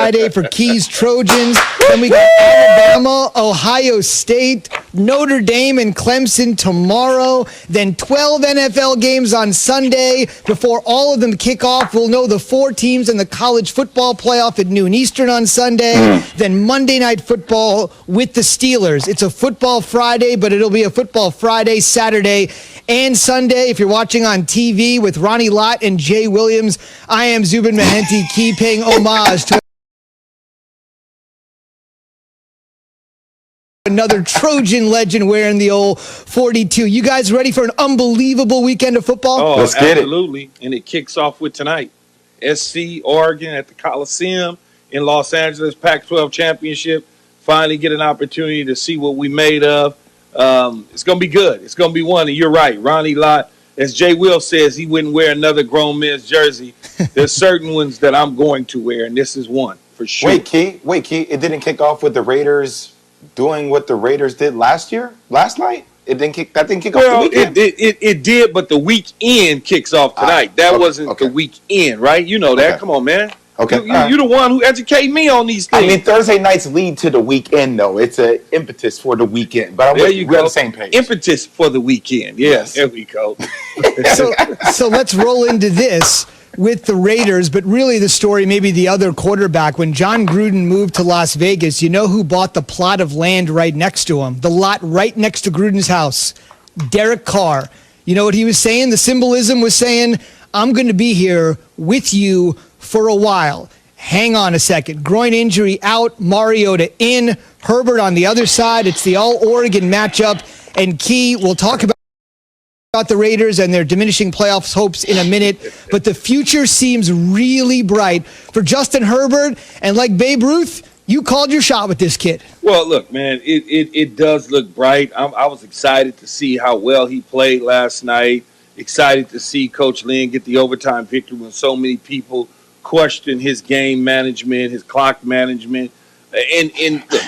Friday for Keys Trojans. Then we got Alabama, Ohio State, Notre Dame, and Clemson tomorrow. Then 12 NFL games on Sunday. Before all of them kick off, we'll know the 4 teams in the college football playoff at noon Eastern on Sunday. Then Monday Night Football with the Steelers. It's a football Friday, but it'll be a football Friday, Saturday, and Sunday. If you're watching on TV with Ronnie Lott and Jay Williams, I am Zubin Mehenti Key paying homage to another Trojan legend wearing the old 42. You guys ready for an unbelievable weekend of football? Oh, Let's get it. absolutely. And it kicks off with tonight. SC, Oregon at the Coliseum in Los Angeles, Pac-12 championship. Finally get an opportunity to see what we made of. It's going to be good. It's going to be one. And you're right. Ronnie Lott, as Jay Will says, he wouldn't wear another grown man's jersey. There's certain ones that I'm going to wear, and this is one for sure. Wait, Key. It didn't kick off with the Raiders doing what the Raiders did last night? That didn't kick off the weekend? It did, but the weekend kicks off tonight. That wasn't the weekend, right? You know that. Okay. Come on, man. Okay. You're the one who educated me on these things. I mean, Thursday nights lead to the weekend, though. It's an impetus for the weekend. But we're on the same page. Impetus for the weekend. Yes. There we go. So let's roll into this with the Raiders, but really the story, maybe the other quarterback. When John Gruden moved to Las Vegas, you know who bought the plot of land right next to him? The lot right next to Gruden's house. Derek Carr. You know what he was saying? The symbolism was saying, I'm going to be here with you for a while. Hang on a second. Groin injury out, Mariota in, Herbert on the other side. It's the all-Oregon matchup. And Key, we'll talk about the Raiders and their diminishing playoffs hopes in a minute, but the future seems really bright for Justin Herbert. And like Babe Ruth, you called your shot with this kid. Well, look, man, it does look bright. I was excited to see how well he played last night. Excited to see Coach Lynn get the overtime victory when so many people question his game management, his clock management. And look,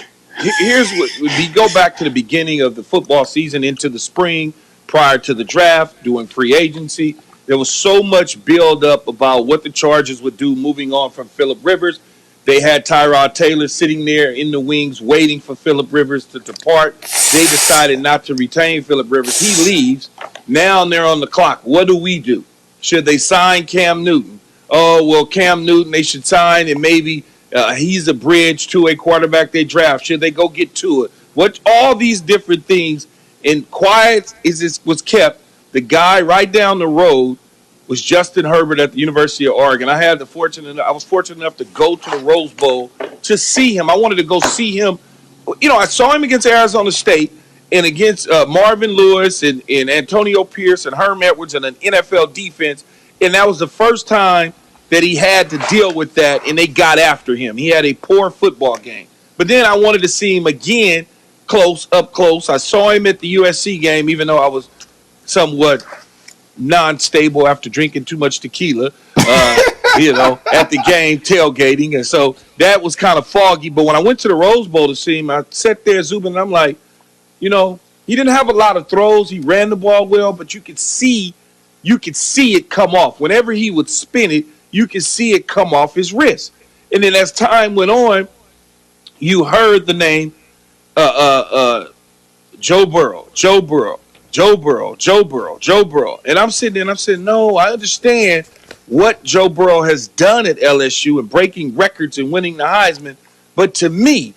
here's what we go back to the beginning of the football season into the spring. Prior to the draft, doing free agency, there was so much build-up about what the Chargers would do moving on from Phillip Rivers. They had Tyrod Taylor sitting there in the wings waiting for Phillip Rivers to depart. They decided not to retain Phillip Rivers. He leaves. Now they're on the clock. What do we do? Should they sign Cam Newton? Oh, well, Cam Newton they should sign, and maybe he's a bridge to a quarterback they draft. Should they go get to it? What all these different things. And quiet was kept. The guy right down the road was Justin Herbert at the University of Oregon. I was fortunate enough to go to the Rose Bowl to see him. I wanted to go see him. You know, I saw him against Arizona State and against Marvin Lewis and Antonio Pierce and Herm Edwards and an NFL defense. And that was the first time that he had to deal with that, and they got after him. He had a poor football game. But then I wanted to see him again up close. I saw him at the USC game, even though I was somewhat non-stable after drinking too much tequila, at the game, tailgating. And so that was kind of foggy. But when I went to the Rose Bowl to see him, I sat there, Zubin, and I'm like, he didn't have a lot of throws. He ran the ball well, but you could see it come off. Whenever he would spin it, you could see it come off his wrist. And then as time went on, you heard the name Joe Burrow. And I'm sitting there and I'm saying, no, I understand what Joe Burrow has done at LSU and breaking records and winning the Heisman. But to me,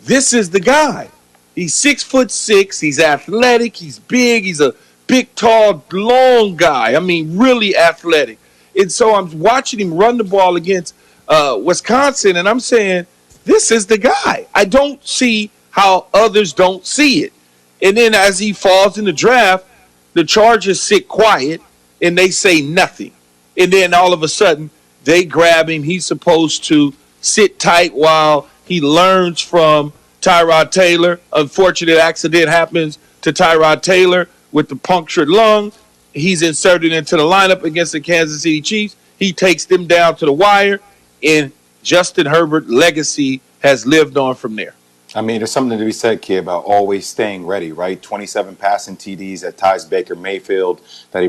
this is the guy. He's 6'6". He's athletic. He's big. He's a big, tall, long guy. I mean, really athletic. And so I'm watching him run the ball against Wisconsin, and I'm saying, this is the guy. I don't see how others don't see it. And then as he falls in the draft, the Chargers sit quiet and they say nothing. And then all of a sudden, they grab him. He's supposed to sit tight while he learns from Tyrod Taylor. Unfortunate accident happens to Tyrod Taylor with the punctured lung. He's inserted into the lineup against the Kansas City Chiefs. He takes them down to the wire, and Justin Herbert legacy has lived on from there. I mean, there's something to be said, kid, about always staying ready, right? 27 passing TDs that ties Baker Mayfield, that he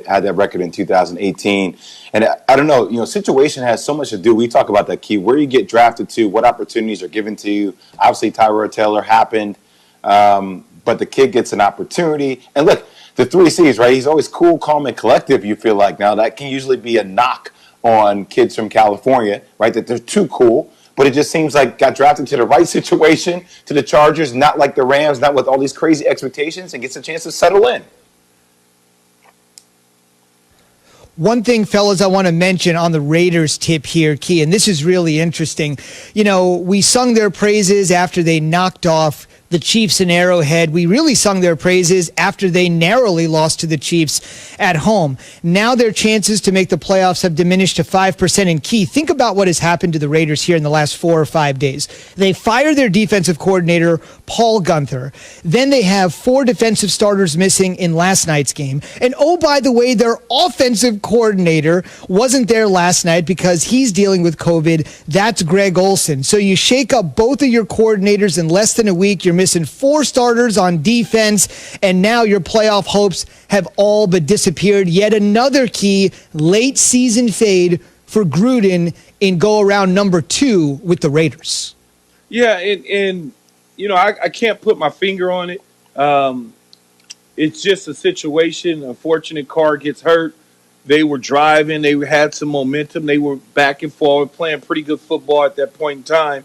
had that record in 2018. And I don't know, situation has so much to do. We talk about that, key, where you get drafted to, what opportunities are given to you. Obviously, Tyrod Taylor happened, but the kid gets an opportunity. And look, the 3 C's, right? He's always cool, calm, and collective, you feel like. Now, that can usually be a knock on kids from California, right? That they're too cool. But it just seems like got drafted to the right situation, to the Chargers, not like the Rams, not with all these crazy expectations, and gets a chance to settle in. One thing, fellas, I want to mention on the Raiders tip here, Key, and this is really interesting. We sung their praises after they knocked off the Chiefs in Arrowhead. We really sung their praises after they narrowly lost to the Chiefs at home. Now their chances to make the playoffs have diminished to 5%. And Key, think about what has happened to the Raiders here in the last 4 or 5 days. They fire their defensive coordinator, Paul Gunther. Then they have 4 defensive starters missing in last night's game. And oh, by the way, their offensive coordinator wasn't there last night because he's dealing with COVID. That's Greg Olson. So you shake up both of your coordinators in less than a week. You're missing 4 starters on defense, and now your playoff hopes have all but disappeared. Yet another key late season fade for Gruden in go around number 2 with the Raiders. Yeah, and I can't put my finger on it. It's just a situation. Unfortunate car gets hurt. They were driving. They had some momentum. They were back and forward, playing pretty good football at that point in time.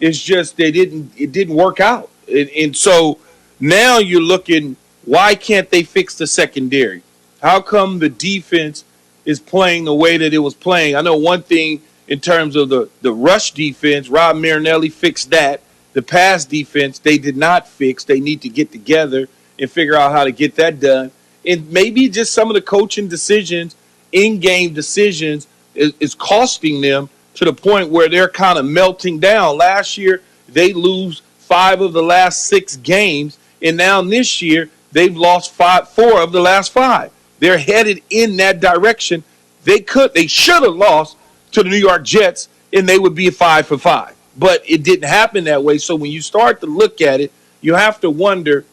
It's just it didn't work out. And so now you're looking, why can't they fix the secondary? How come the defense is playing the way that it was playing? I know one thing in terms of the rush defense, Rob Marinelli fixed that. The pass defense, they did not fix. They need to get together and figure out how to get that done. And maybe just some of the coaching decisions, in-game decisions, is costing them to the point where they're kind of melting down. Last year, they lose 5 of the last 6 games, and now this year they've lost 4 of the last 5. They're headed in that direction. They should have lost to the New York Jets, and they would be 5 for 5. But it didn't happen that way. So when you start to look at it, you have to wonder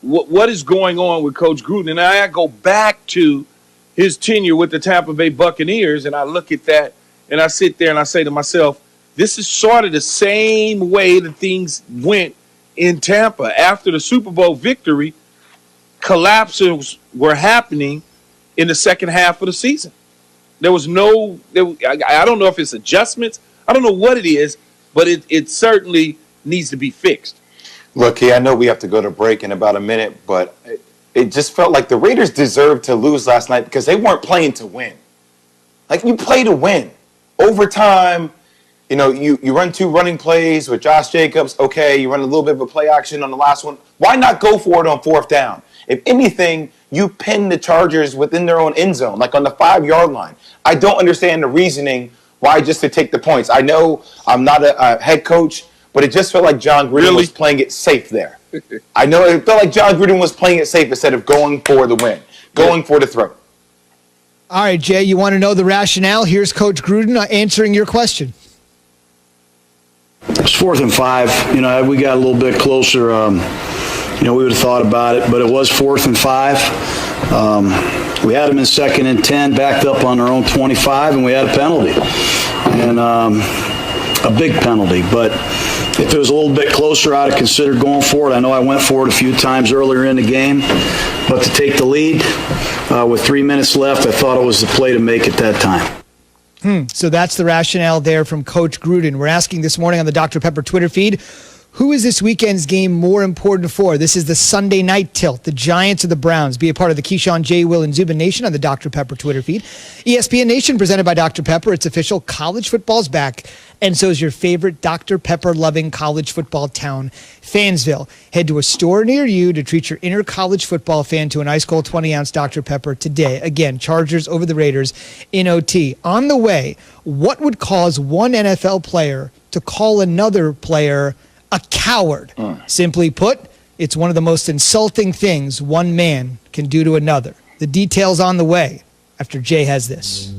what is going on with Coach Gruden. And I go back to his tenure with the Tampa Bay Buccaneers, and I look at that, and I sit there and I say to myself, this is sort of the same way that things went in Tampa. After the Super Bowl victory, collapses were happening in the second half of the season. There was I don't know if it's adjustments. I don't know what it is, but it certainly needs to be fixed. Look, I know we have to go to break in about a minute, but it just felt like the Raiders deserved to lose last night because they weren't playing to win. Like, you play to win. Overtime, you run 2 running plays with Josh Jacobs. Okay, you run a little bit of a play action on the last one. Why not go for it on 4th down? If anything, you pin the Chargers within their own end zone, like on the 5-yard line. I don't understand the reasoning why just to take the points. I know I'm not a head coach, but it just felt like John Gruden was playing it safe there. I know it felt like John Gruden was playing it safe instead of going for the win, going for the throw. All right, Jay, you want to know the rationale? Here's Coach Gruden answering your question. It was 4th and 5. We got a little bit closer. We would have thought about it, but it was 4th and 5. We had them in 2nd and 10, backed up on our own 25, and we had a penalty, and a big penalty. But if it was a little bit closer, I'd have considered going for it. I know I went for it a few times earlier in the game, but to take the lead with 3 minutes left, I thought it was the play to make at that time. So that's the rationale there from Coach Gruden. We're asking this morning on the Dr. Pepper Twitter feed, who is this weekend's game more important for? This is the Sunday night tilt, the Giants or the Browns. Be a part of the Keyshawn, J. Will, and Zubin Nation on the Dr. Pepper Twitter feed. ESPN Nation presented by Dr. Pepper. It's official. College football's back, and so is your favorite Dr. Pepper-loving college football town, Fansville. Head to a store near you to treat your inner college football fan to an ice-cold 20-ounce Dr. Pepper today. Again, Chargers over the Raiders in OT. On the way, what would cause one NFL player to call another player a coward? Simply put, it's one of the most insulting things one man can do to another. The details on the way after Jay has this.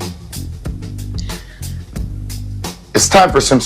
It's time for some